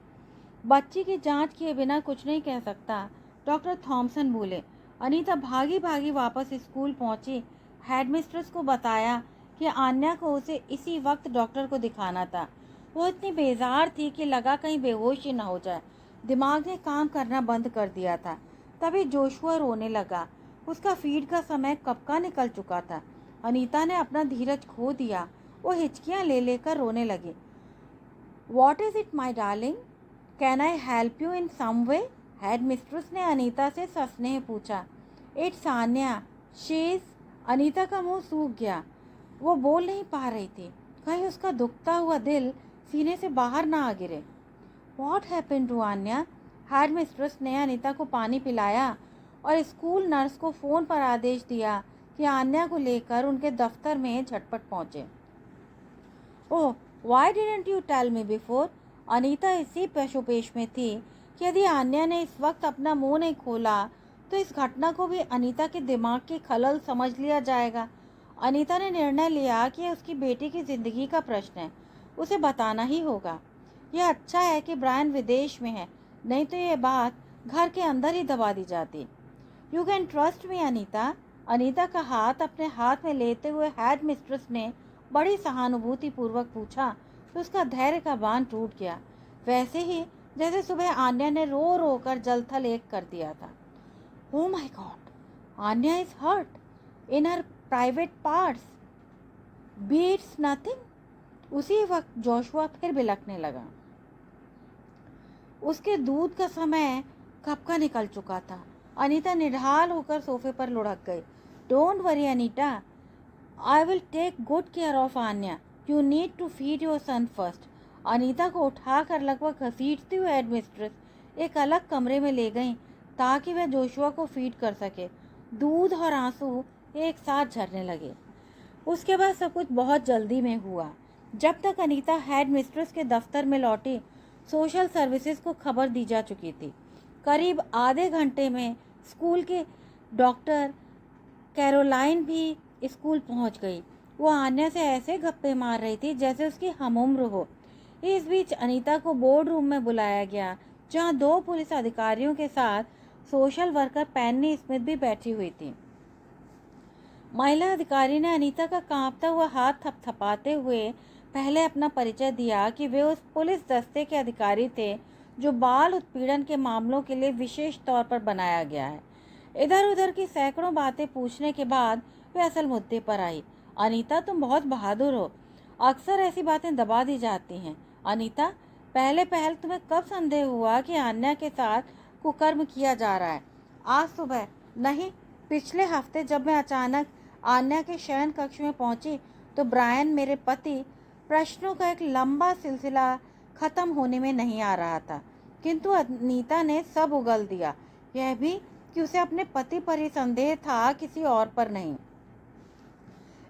Speaker 1: बच्ची की जांच किए बिना कुछ नहीं कह सकता, डॉक्टर थॉमसन बोले। अनीता भागी भागी वापस स्कूल पहुंची। हेडमिस्ट्रेस को बताया कि आन्या को उसे इसी वक्त डॉक्टर को दिखाना था। वो इतनी बेजार थी कि लगा कहीं बेहोश ही न हो जाए। दिमाग ने काम करना बंद कर दिया था। तभी जोशुआ रोने लगा। उसका फीड का समय कब का निकल चुका था। अनीता ने अपना धीरज खो दिया। वो हिचकियां ले लेकर रोने लगी। What is it, my darling? Can I help you in some way? Headmistress ने अनीता से सस्नेह पूछा। It's Anya, she is. Anita का मुंह सूख गया। वो बोल नहीं पा रही थी। कहीं उसका दुखता हुआ दिल सीने से बाहर ना आ गिरे। What happened to Anya? Headmistress ने अनीता को पानी पिलाया और स्कूल नर्स को फ़ोन पर आदेश दिया कि आन्या को लेकर उनके दफ्तर में झटपट पहुंचे। ओह, Why didn't you tell me before? Anita इसी पेशोपेश में थी कि यदि आन्या ने इस वक्त अपना मुंह नहीं खोला तो इस घटना को भी अनीता के दिमाग की खलल समझ लिया जाएगा। अनीता ने निर्णय लिया कि उसकी बेटी की जिंदगी का प्रश्न है, उसे बताना ही होगा। यह अच्छा है कि ब्रायन विदेश में है, नहीं तो ये बात घर के अंदर ही दबा दी जाती। You can trust me Anita. Anita का हाथ अपने हाथ में लेते हुए हेड मिस्ट्रेस ने बड़ी सहानुभूति पूर्वक पूछा तो उसका धैर्य का बांध टूट गया, वैसे ही जैसे सुबह आन्या ने रो रो कर जलथल एक कर दिया था। Oh my God, Anya is hurt in her private parts, beats nothing. उसी वक्त जोशुआ फिर बिलखने लगा। उसके दूध का समय कब का निकल चुका था। अनीता निढाल होकर सोफे पर लुढ़क गई। Don't worry Anita, I will take good care of Anya. You need to feed your son first। Anita को उठाकर लगभग घसीटती हुई हेडमिस्ट्रेस एक अलग कमरे में ले गई ताकि वह जोशुआ को फीड कर सके। दूध और आंसू एक साथ झरने लगे। उसके बाद सब कुछ बहुत जल्दी में हुआ। जब तक अनीता हेडमिस्ट्रेस के दफ्तर में लौटी, सोशल सर्विसेज को खबर दी जा चुकी थी। करीब आधे घंटे में स्कूल के डॉक्टर कैरोलाइन भी स्कूल पहुंच गई। वो आन्या से ऐसे गप्पे मार रही थी जैसे उसकी हमउम्र हो। इस बीच अनीता को बोर्ड रूम में बुलाया गया, जहां 2 पुलिस अधिकारियों के साथ सोशल वर्कर पैनी स्मिथ भी बैठी हुई थी। महिला अधिकारी ने अनीता का कांपता हुआ हाथ थपथपाते हुए पहले अपना परिचय दिया कि वे उस पुलिस दस्ते के अधिकारी थे जो बाल उत्पीड़न के मामलों के लिए विशेष तौर पर बनाया गया है। इधर उधर की सैकड़ों बातें पूछने के बाद वे असल मुद्दे पर आई। अनीता, तुम बहुत बहादुर हो। अक्सर ऐसी बातें दबा दी जाती हैं। अनीता, पहले पहल तुम्हें कब संदेह हुआ कि आन्या के साथ कुकर्म किया जा रहा है? आज सुबह? नहीं, पिछले हफ्ते जब मैं अचानक आन्या के शयन कक्ष में पहुंची तो ब्रायन, मेरे पति, प्रश्नों का एक लंबा सिलसिला खत्म होने में नहीं आ रहा था। किंतु अनीता ने सब उगल दिया, यह भी कि उसे अपने पति पर ही संदेह था, किसी और पर नहीं।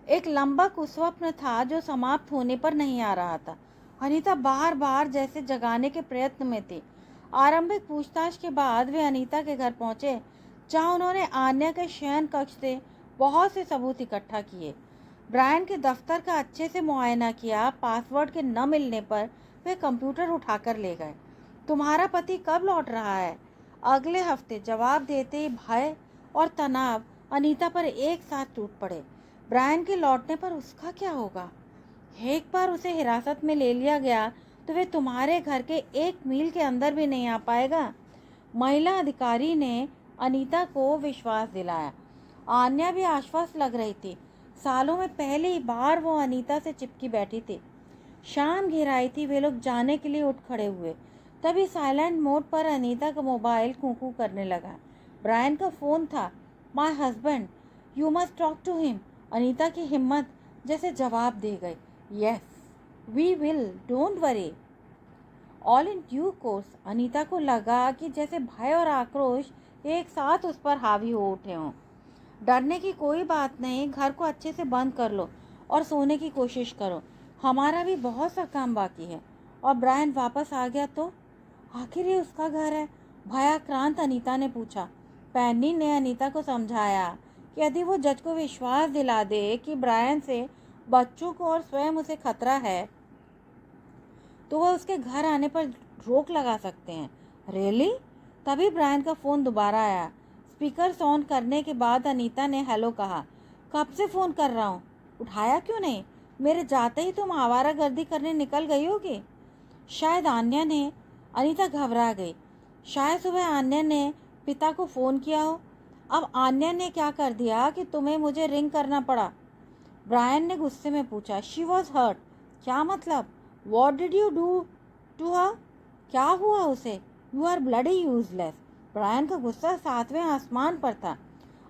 Speaker 1: एक लंबा कुस्वप्न था जो समाप्त होने पर नहीं आ रहा था। अनीता बार बार जैसे जगाने के प्रयत्न में थी। आरंभिक पूछताछ के बाद वे अनीता के घर पहुंचे, जहां उन्होंने आन्या के शयन कक्ष से बहुत से सबूत इकट्ठा किए। ब्रायन के दफ्तर का अच्छे से मुआयना किया। पासवर्ड के न मिलने पर वे कंप्यूटर उठाकर ले गए। तुम्हारा पति कब लौट रहा है? अगले हफ्ते, जवाब देते ही भय और तनाव अनीता पर एक साथ टूट पड़े। ब्रायन के लौटने पर उसका क्या होगा? एक बार उसे हिरासत में ले लिया गया तो वे तुम्हारे घर के 1 मील के अंदर भी नहीं आ पाएगा। महिला अधिकारी ने अनीता को विश्वास दिलाया। आन्या भी आश्वस्त लग रही थी। सालों में पहली बार वो अनीता से चिपकी बैठी थी। शाम घिर आई थी। वे लोग जाने के लिए उठ खड़े हुए। तभी साइलेंट मोड पर अनीता का मोबाइल कूकू करने लगा। ब्रायन का फ़ोन था। My husband, you must talk to him. Anita की हिम्मत जैसे जवाब दे गई। Yes we will, don't worry, all in due course. Anita को लगा कि जैसे भय और आक्रोश एक साथ उस पर हावी हो उठे हों। डरने की कोई बात नहीं, घर को अच्छे से बंद कर लो और सोने की कोशिश करो। हमारा भी बहुत सा काम बाकी है। और ब्रायन वापस आ गया तो? आखिर ये उसका घर है? भयाक्रांत अनीता ने पूछा। पैनी ने अनीता को समझाया कि यदि वो जज को विश्वास दिला दे कि ब्रायन से बच्चों को और स्वयं उसे खतरा है तो वह उसके घर आने पर रोक लगा सकते हैं। रियली? तभी ब्रायन का फ़ोन दोबारा आया। स्पीकर ऑन करने के बाद अनीता ने हेलो कहा। कब से फ़ोन कर रहा हूँ, उठाया क्यों नहीं? मेरे जाते ही तुम आवारागर्दी करने निकल गई होगी। शायद आन्या ने। अनीता घबरा गई। शायद सुबह आन्या ने पिता को फ़ोन किया हो। अब आन्या ने क्या कर दिया कि तुम्हें मुझे रिंग करना पड़ा? ब्रायन ने गुस्से में पूछा। She was hurt. क्या मतलब? What did you do to her? क्या हुआ उसे? You are bloody useless. Brian का गुस्सा 7वें आसमान पर था।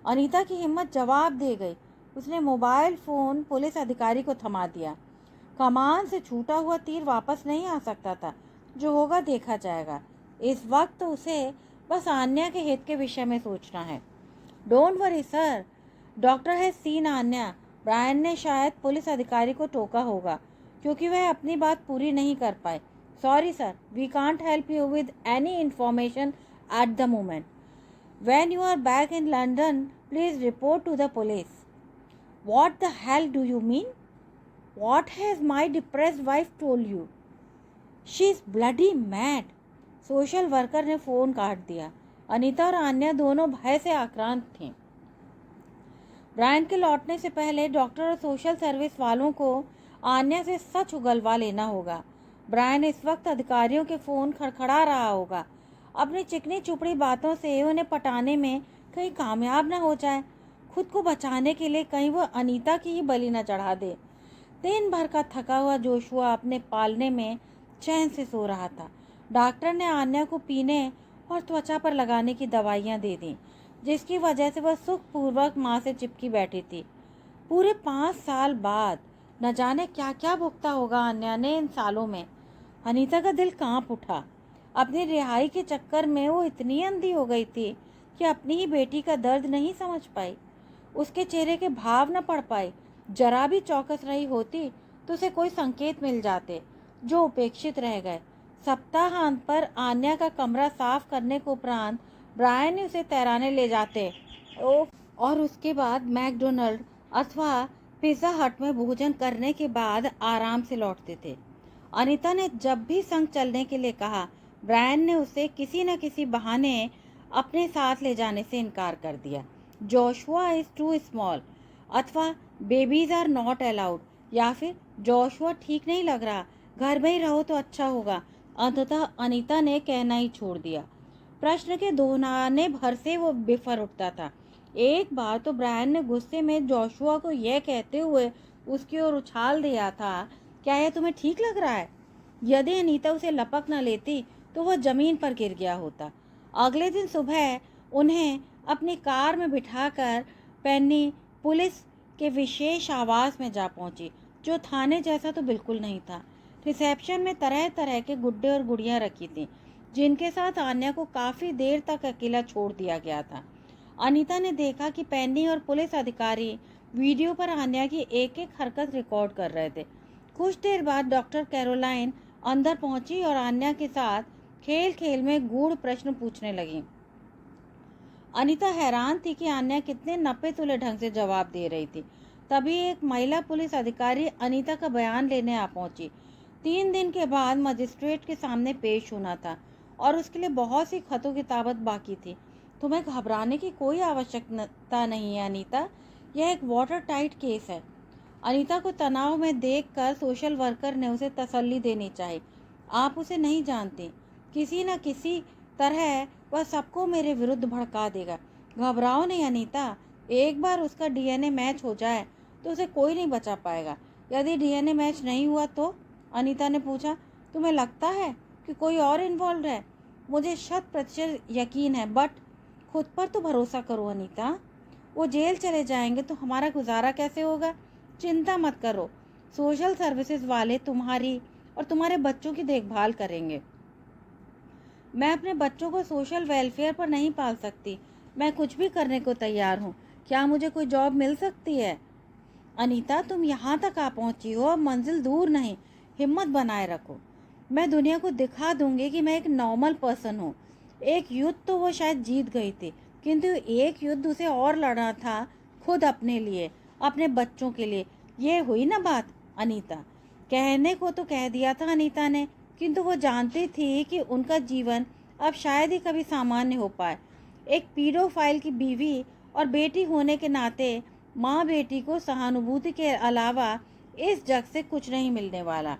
Speaker 1: अनीता की हिम्मत जवाब दे गई। उसने मोबाइल फ़ोन पुलिस अधिकारी को थमा दिया। कमान से छूटा हुआ तीर वापस नहीं आ सकता था। जो होगा देखा जाएगा। इस वक्त उसे बस आन्या के हित के विषय में सोचना है। Don't worry sir, doctor has seen Anya. Brian ने शायद पुलिस अधिकारी को टोका होगा क्योंकि वह अपनी बात पूरी नहीं कर पाए। Sorry sir, we can't help you with any information at the moment. When you are back in London please report to the police. What the hell do you mean? What has my depressed wife told you? She is bloody mad. Social worker ने phone काट दिया। अनीता और आन्या दोनों भय से आक्रांत थीं। Brian के लौटने से पहले डॉक्टर और सोशल सर्विस वालों को आन्या से सच उगलवा लेना होगा। ब्रायन इस वक्त अधिकारियों के फ़ोन खड़खड़ा रहा होगा। अपनी चिकनी चुपड़ी बातों से उन्हें पटाने में कहीं कामयाब ना हो जाए। खुद को बचाने के लिए कहीं वो अनीता की ही बलि न चढ़ा दे। दिन भर का थका हुआ जोशुआ अपने पालने में चैन से सो रहा था। डॉक्टर ने आन्या को पीने और त्वचा पर लगाने की दवाइयाँ दे दी, जिसकी वजह से वह सुखपूर्वक माँ से चिपकी बैठी थी। पूरे 5 साल बाद न जाने क्या क्या भुगता होगा आन्या ने इन सालों में। अनीता का दिल कांप उठा। अपनी रिहाई के चक्कर में वो इतनी अंधी हो गई थी कि अपनी ही बेटी का दर्द नहीं समझ पाई। उसके चेहरे के भाव न पढ़ पाई। जरा भी चौकस रही होती तो उसे कोई संकेत मिल जाते जो उपेक्षित रह गए। सप्ताहांत पर आन्या का कमरा साफ करने के उपरांत ब्रायन उसे तैराने ले जाते और उसके बाद मैकडोनल्ड अथवा पिज़्ज़ा हट में भोजन करने के बाद आराम से लौटते थे। अनीता ने जब भी संग चलने के लिए कहा, ब्रायन ने उसे किसी न किसी बहाने अपने साथ ले जाने से इनकार कर दिया। जोशुआ इज़ टू स्मॉल अथवा बेबीज आर नॉट अलाउड या फिर जोशुआ ठीक नहीं लग रहा, घर में ही रहो तो अच्छा होगा। अंततः अनीता ने कहना ही छोड़ दिया। प्रश्न के दोहराने भर से वो बिफर उठता था। एक बार तो ब्रायन ने गुस्से में जोशुआ को यह कहते हुए उसकी ओर उछाल दिया था, क्या यह तुम्हें ठीक लग रहा है? यदि अनीता उसे लपक न लेती तो वह जमीन पर गिर गया होता। अगले दिन सुबह उन्हें अपनी कार में बिठाकर पेन्नी पुलिस के विशेष आवास में जा पहुंची, जो थाने जैसा तो बिल्कुल नहीं था। रिसेप्शन में तरह तरह के गुड्डे और गुड़ियाँ रखी थीं, जिनके साथ आन्या को काफ़ी देर तक अकेला छोड़ दिया गया था। अनीता ने देखा कि पेन्नी और पुलिस अधिकारी वीडियो पर आन्या की एक एक हरकत रिकॉर्ड कर रहे थे। कुछ देर बाद डॉक्टर कैरोलाइन अंदर पहुंची और आन्या के साथ खेल खेल में गूढ़ प्रश्न पूछने लगी। अनीता हैरान थी कि आन्या कितने नपे तुले ढंग से जवाब दे रही थी। तभी एक महिला पुलिस अधिकारी अनीता का बयान लेने आ पहुंची। 3 दिन के बाद मजिस्ट्रेट के सामने पेश होना था और उसके लिए बहुत सी खतों किताबत बाकी थी। तुम्हें घबराने की कोई आवश्यकता नहीं है अनीता, यह एक वाटर टाइट केस है। अनीता को तनाव में देखकर सोशल वर्कर ने उसे तसल्ली देनी चाहिए। आप उसे नहीं जानते, किसी न किसी तरह वह सबको मेरे विरुद्ध भड़का देगा। घबराओ नहीं अनीता, एक बार उसका डीएनए मैच हो जाए तो उसे कोई नहीं बचा पाएगा। यदि डीएनए मैच नहीं हुआ तो? अनीता ने पूछा। तुम्हें लगता है कि कोई और इन्वॉल्व है? मुझे 100% यकीन है, बट खुद पर तो भरोसा करो अनीता। वो जेल चले जाएंगे तो हमारा गुजारा कैसे होगा? चिंता मत करो, सोशल सर्विसेज वाले तुम्हारी और तुम्हारे बच्चों की देखभाल करेंगे। मैं अपने बच्चों को सोशल वेलफेयर पर नहीं पाल सकती। मैं कुछ भी करने को तैयार हूँ। क्या मुझे कोई जॉब मिल सकती है? अनीता, तुम यहाँ तक आ पहुँची हो, अब मंजिल दूर नहीं। हिम्मत बनाए रखो। मैं दुनिया को दिखा दूंगी कि मैं एक नॉर्मल पर्सन हूँ। एक युद्ध तो वो शायद जीत गई थी, किंतु एक युद्ध उसे और लड़ना था, खुद अपने लिए, अपने बच्चों के लिए। ये हुई ना बात अनीता? कहने को तो कह दिया था अनीता ने, किंतु वो जानती थी कि उनका जीवन अब शायद ही कभी सामान्य हो पाए। एक पीडोफाइल की बीवी और बेटी होने के नाते माँ बेटी को सहानुभूति के अलावा इस जग से कुछ नहीं मिलने वाला।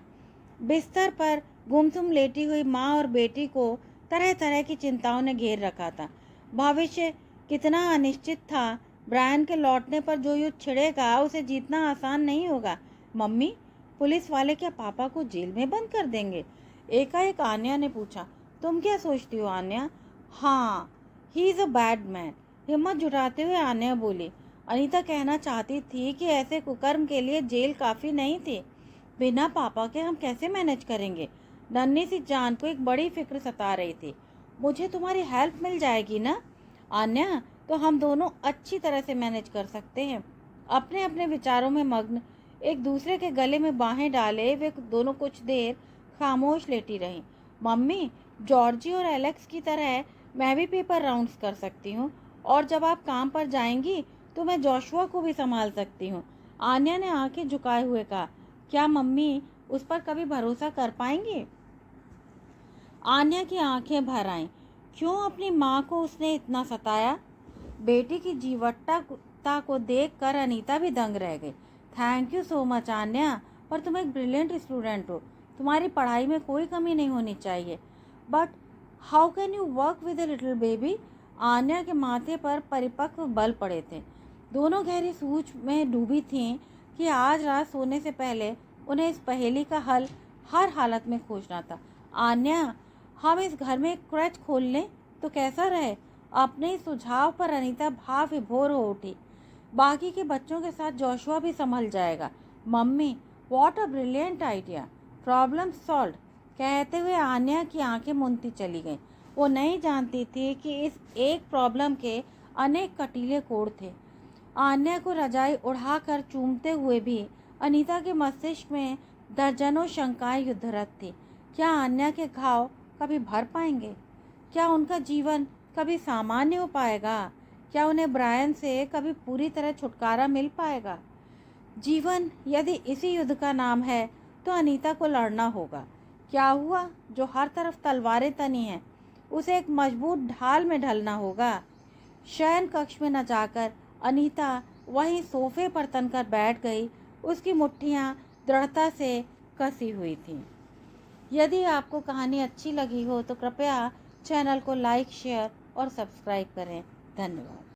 Speaker 1: बिस्तर पर गुमसुम लेटी हुई माँ और बेटी को तरह तरह की चिंताओं ने घेर रखा था। भविष्य कितना अनिश्चित था। ब्रायन के लौटने पर जो युद्ध छिड़ेगा उसे जीतना आसान नहीं होगा। मम्मी, पुलिस वाले क्या पापा को जेल में बंद कर देंगे? एकाएक आन्या ने पूछा। तुम क्या सोचती हो आन्या? हाँ, he is a bad man. हिम्मत जुटाते हुए आन्या बोली। अनीता कहना चाहती थी कि ऐसे कुकर्म के लिए जेल काफ़ी नहीं थी। बिना पापा के हम कैसे मैनेज करेंगे? नन्ही सी जान को एक बड़ी फिक्र सता रही थी। मुझे तुम्हारी हेल्प मिल जाएगी ना आन्या? तो हम दोनों अच्छी तरह से मैनेज कर सकते हैं। अपने अपने विचारों में मग्न, एक दूसरे के गले में बाहें डाले वे दोनों कुछ देर खामोश लेटी रहीं। मम्मी, जॉर्जी और एलेक्स की तरह मैं भी पेपर राउंड्स कर सकती हूँ, और जब आप काम पर जाएंगी तो मैं जोशुआ को भी संभाल सकती हूँ। आन्या ने आंखें झुकाए हुए कहा। क्या मम्मी उस पर कभी भरोसा कर पाएंगी? आन्या की आंखें भर आईं। क्यों अपनी माँ को उसने इतना सताया? बेटी की जीवटता को देखकर अनीता भी दंग रह गई। Thank you so much Anya, पर तुम एक ब्रिलियंट स्टूडेंट हो। तुम्हारी पढ़ाई में कोई कमी नहीं होनी चाहिए। But how can you work with a little baby? Anya के माथे पर परिपक्व बल पड़े थे। दोनों गहरी सोच में डूबी थीं कि आज रात सोने से पहले उन्हें इस पहेली का हल हर हालत में खोजना था। आन्या, हम इस घर में एक क्रच खोल लें तो कैसा रहे? अपने इस सुझाव पर अनीता भाव विभोर हो उठी। बाकी के बच्चों के साथ जोशुआ भी संभल जाएगा। Mummy, what a brilliant idea. Problem solve. कहते हुए आन्या की आंखें मुनती चली गईं। वो नहीं जानती थी कि इस एक प्रॉब्लम के अनेक कटीले कोण थे। आन्या को रजाई उड़ाकर चूमते हुए भी अनीता के मस्तिष्क में दर्जनों शंकाएं युद्धरत थी। क्या आन्या के घाव कभी भर पाएंगे? क्या उनका जीवन कभी सामान्य हो पाएगा? क्या उन्हें ब्रायन से कभी पूरी तरह छुटकारा मिल पाएगा? जीवन यदि इसी युद्ध का नाम है तो अनीता को लड़ना होगा। क्या हुआ जो हर तरफ तलवारें तनी हैं, उसे एक मजबूत ढाल में ढलना होगा। शयन कक्ष में न जाकर अनीता वहीं सोफे पर तनकर बैठ गई। उसकी मुट्ठियां दृढ़ता से कसी हुई थीं। यदि आपको कहानी अच्छी लगी हो तो कृपया चैनल को लाइक, शेयर और सब्सक्राइब करें। धन्यवाद।